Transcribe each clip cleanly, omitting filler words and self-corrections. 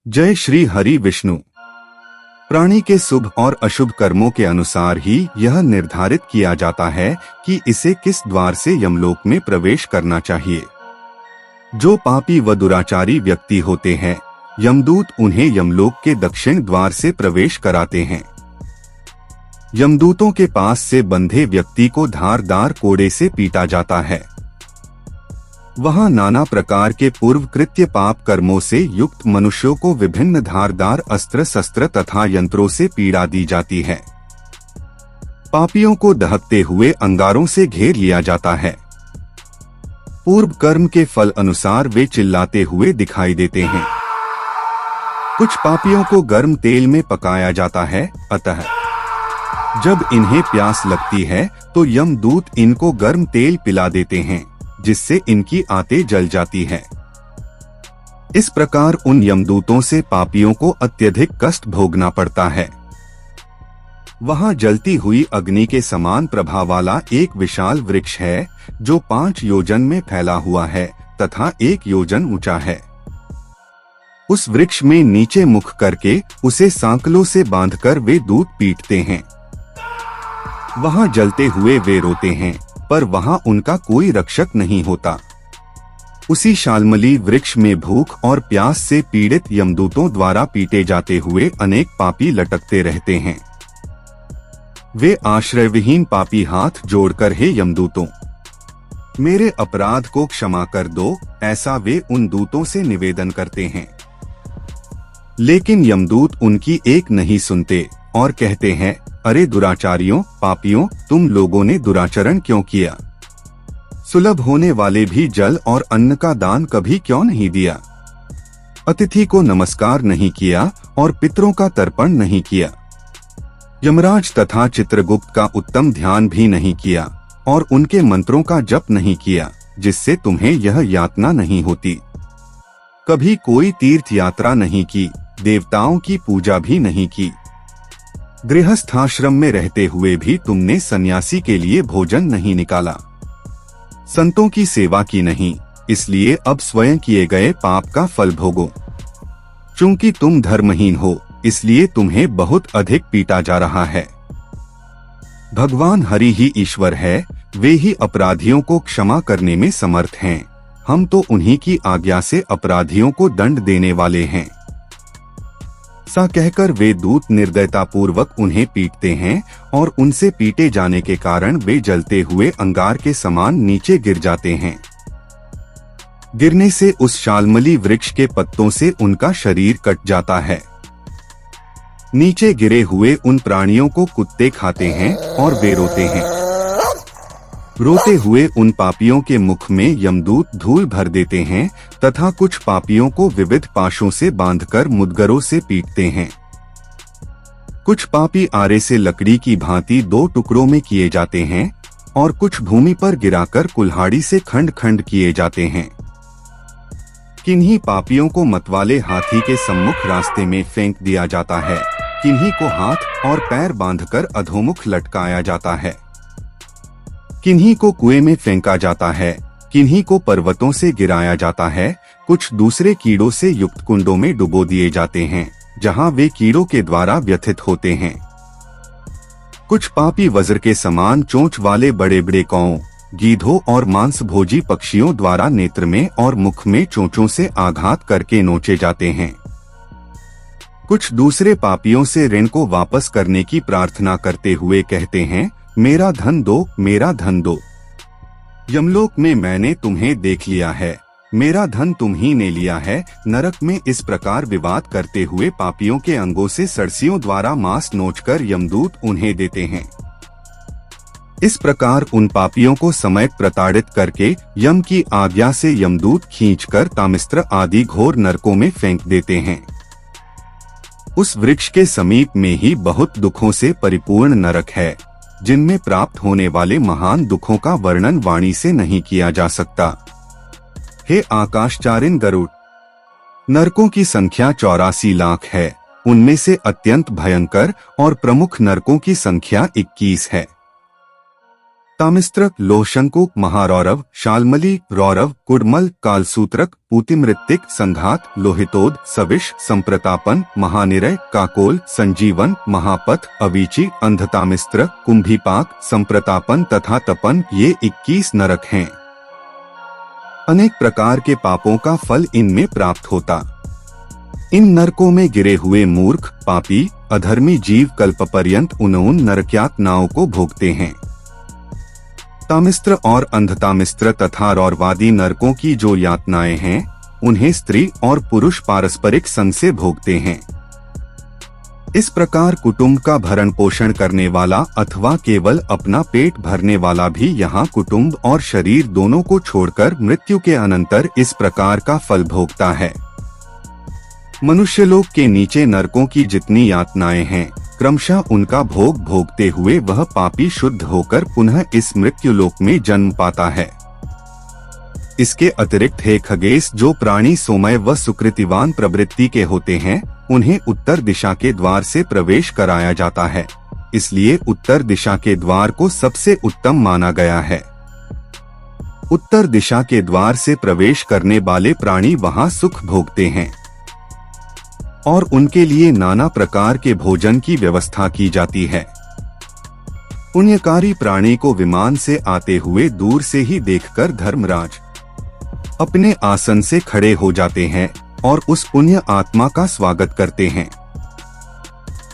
जय श्री हरि विष्णु। प्राणी के शुभ और अशुभ कर्मों के अनुसार ही यह निर्धारित किया जाता है कि इसे किस द्वार से यमलोक में प्रवेश करना चाहिए। जो पापी व दुराचारी व्यक्ति होते हैं, यमदूत उन्हें यमलोक के दक्षिण द्वार से प्रवेश कराते हैं। यमदूतों के पास से बंधे व्यक्ति को धारदार कोड़े से पीटा जाता है। वहां नाना प्रकार के पूर्व कृत्य पाप कर्मों से युक्त मनुष्यों को विभिन्न धारदार अस्त्र शस्त्र तथा यंत्रों से पीड़ा दी जाती है। पापियों को दहकते हुए अंगारों से घेर लिया जाता है। पूर्व कर्म के फल अनुसार वे चिल्लाते हुए दिखाई देते हैं। कुछ पापियों को गर्म तेल में पकाया जाता है, अतः जब इन्हें प्यास लगती है तो यमदूत इनको गर्म तेल पिला देते हैं, जिससे इनकी आंतें जल जाती है। इस प्रकार उन यमदूतों से पापियों को अत्यधिक कष्ट भोगना पड़ता है। वहां जलती हुई अग्नि के समान प्रभा वाला एक विशाल वृक्ष है, जो 5 योजन में फैला हुआ है तथा 1 योजन ऊंचा है। उस वृक्ष में नीचे मुख करके उसे सांकलों से बांधकर वे दूत पीटते हैं। वहां जलते हुए वे रोते हैं, पर वहां उनका कोई रक्षक नहीं होता। उसी शालमली वृक्ष में भूख और प्यास से पीड़ित यमदूतों द्वारा पीटे जाते हुए अनेक पापी लटकते रहते हैं। वे आश्रयविहीन पापी हाथ जोड़कर, हे यमदूतों, मेरे अपराध को क्षमा कर दो, ऐसा वे उन दूतों से निवेदन करते हैं। लेकिन यमदूत उनकी एक नहीं सुनते और कहते हैं, अरे दुराचारियों, पापियों, तुम लोगों ने दुराचरण क्यों किया? सुलभ होने वाले भी जल और अन्न का दान कभी क्यों नहीं दिया? अतिथि को नमस्कार नहीं किया और पितरों का तर्पण नहीं किया। यमराज तथा चित्रगुप्त का उत्तम ध्यान भी नहीं किया और उनके मंत्रों का जप नहीं किया, जिससे तुम्हें यह यातना नहीं होती। कभी कोई तीर्थ यात्रा नहीं की, देवताओं की पूजा भी नहीं की। गृहस्थाश्रम में रहते हुए भी तुमने सन्यासी के लिए भोजन नहीं निकाला। संतों की सेवा की नहीं, इसलिए अब स्वयं किए गए पाप का फल भोगो। चूंकि तुम धर्महीन हो, इसलिए तुम्हें बहुत अधिक पीटा जा रहा है। भगवान हरि ही ईश्वर है, वे ही अपराधियों को क्षमा करने में समर्थ हैं। हम तो उन्हीं की आज्ञा से अपराधियों को दंड देने वाले हैं। सा कहकर वे दूत निर्दयता पूर्वक उन्हें पीटते हैं और उनसे पीटे जाने के कारण वे जलते हुए अंगार के समान नीचे गिर जाते हैं। गिरने से उस शालमली वृक्ष के पत्तों से उनका शरीर कट जाता है। नीचे गिरे हुए उन प्राणियों को कुत्ते खाते हैं और वे रोते हैं। रोते हुए उन पापियों के मुख में यमदूत धूल भर देते हैं तथा कुछ पापियों को विविध पाशों से बांधकर मुदगरों से पीटते हैं। कुछ पापी आरे से लकड़ी की भांति 2 टुकड़ों में किए जाते हैं और कुछ भूमि पर गिराकर कुल्हाड़ी से खंड खंड किए जाते हैं। किन्हीं पापियों को मतवाले हाथी के सम्मुख रास्ते में फेंक दिया जाता है, किन्हीं को हाथ और पैर बांधकर अधोमुख लटकाया जाता है, किन्हीं को कुएं में फेंका जाता है, किन्हीं को पर्वतों से गिराया जाता है, कुछ दूसरे कीड़ों से युक्त कुंडों में डुबो दिए जाते हैं, जहां वे कीड़ों के द्वारा व्यथित होते हैं। कुछ पापी वज्र के समान चोंच वाले बड़े बड़े कौओं, गीधों और मांसभोजी पक्षियों द्वारा नेत्र में और मुख में चोंचों से आघात करके नोचे जाते हैं। कुछ दूसरे पापियों से ऋण को वापस करने की प्रार्थना करते हुए कहते हैं, मेरा धन दो, मेरा धन दो। यमलोक में मैंने तुम्हें देख लिया है, मेरा धन तुम ही ने लिया है। नरक में इस प्रकार विवाद करते हुए पापियों के अंगों से सरसियों द्वारा मांस नोचकर यमदूत उन्हें देते हैं। इस प्रकार उन पापियों को समय प्रताड़ित करके यम की आज्ञा से यमदूत खींचकर तामिस्त्र आदि घोर नरकों में फेंक देते हैं। उस वृक्ष के समीप में ही बहुत दुखों से परिपूर्ण नरक है, जिनमें प्राप्त होने वाले महान दुखों का वर्णन वाणी से नहीं किया जा सकता। हे आकाशचारिन गरुड़, नरकों की संख्या 84 लाख है। उनमें से अत्यंत भयंकर और प्रमुख नरकों की संख्या 21 है। तामिस्त्र, लोहशंकु, महारौरव, शाल्मली, रौरव, कुडमल, कालसूत्रक, पूतिमृत्तिक, संघात, लोहितोद, सविश, संप्रतापन, महानिरय, काकोल, संजीवन, महापथ, अवीची, अंधतामिस्त्र, कुंभीपाक, संप्रतापन तथा तपन, ये 21 नरक हैं। अनेक प्रकार के पापों का फल इनमें प्राप्त होता। इन नरकों में गिरे हुए मूर्ख, पापी, अधर्मी जीव कल्पपर्यंत उन नरकयातनाओं को भोगते हैं। तामिस्त्र और अंधतामिस्त्र तथा रौरवादी नरकों की जो यातनाएं हैं, उन्हें स्त्री और पुरुष पारस्परिक संग से भोगते हैं। इस प्रकार कुटुंब का भरण पोषण करने वाला अथवा केवल अपना पेट भरने वाला भी यहाँ कुटुंब और शरीर दोनों को छोड़कर मृत्यु के अनंतर इस प्रकार का फल भोगता है। मनुष्यलोक के नीचे नरकों की जितनी यातनाएं हैं, क्रमशः उनका भोग भोगते हुए वह पापी शुद्ध होकर पुनः इस मृत्युलोक में जन्म पाता है। इसके अतिरिक्त हे खगेश, जो प्राणी सोमय व सुकृतिवान प्रवृत्ति के होते हैं, उन्हें उत्तर दिशा के द्वार से प्रवेश कराया जाता है। इसलिए उत्तर दिशा के द्वार को सबसे उत्तम माना गया है। उत्तर दिशा के द्वार से प्रवेश करने वाले प्राणी वहां सुख भोगते हैं और उनके लिए नाना प्रकार के भोजन की व्यवस्था की जाती है। पुण्यकारी प्राणी को विमान से आते हुए दूर से ही देखकर धर्मराज अपने आसन से खड़े हो जाते हैं और उस पुण्य आत्मा का स्वागत करते हैं।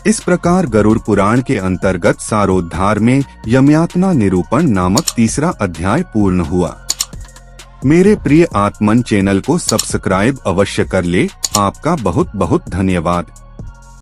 इस प्रकार गरुड़ पुराण के अंतर्गत सारोद्धार में यमयातना निरूपण नामक 3रा अध्याय पूर्ण हुआ। मेरे प्रिय आत्मन चैनल को सब्सक्राइब अवश्य कर ले। आपका बहुत बहुत धन्यवाद।